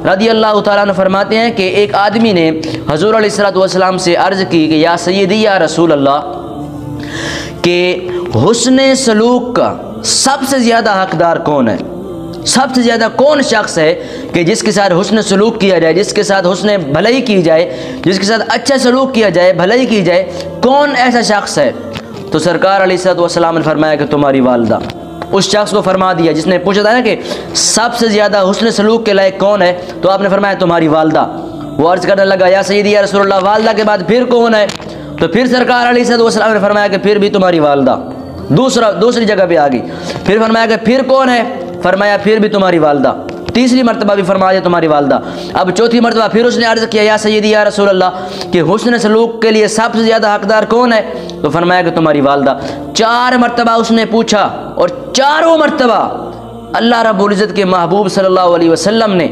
रदियल्लाहु ताला अन्हु फरमाते हैं कि एक आदमी ने हजूर अलैहिस्सलातु वस्सलाम से अर्ज़ की कि या सय्यदी या रसूल अल्लाह, कि हुस्न सलूक का सबसे ज़्यादा हकदार कौन है? सबसे ज़्यादा कौन शख्स है कि जिसके साथ हुस्न सलूक किया जाए, जिसके साथ हुस्न भलाई की जाए, जिसके साथ अच्छा सलूक किया जाए, भलाई की जाए, कौन ऐसा शख्स है? तो सरकार अलैहिस्सलातु वस्सलाम ने फरमाया कि तुम्हारी वालदा। उस शख्स को फरमा दिया जिसने पूछा था ना कि सबसे ज़्यादा हुस्न सलूक के लायक कौन है, तो आपने फरमाया तुम्हारी वालदा। वो अर्ज़ करने लगा या सय्यदी या रसूलल्लाह, वालदा के बाद फिर कौन है? तो फिर सरकार अलैहिस्सलातु वस्सलाम ने फरमाया कि फिर भी तुम्हारी वालदा। दूसरी जगह पे आ गई, फिर फरमाया कि फिर कौन है? फरमाया फिर भी तुम्हारी वालदा। तीसरी मरतबा भी फरमा दिया तुम्हारी वालदा। अब चौथी मरतबा फिर उसने अर्ज़ किया या सय्यदी या रसूल अल्लाह, कि हुस्न सलूक के लिए सबसे ज़्यादा हकदार कौन है? तो फरमाया कि तुम्हारी वालदा। 4 मरतबा उसने पूछा और चारों मरतबा अल्लाह रब्बुल इज़्ज़त के महबूब सल्लल्लाहु अलैहि वसल्लम ने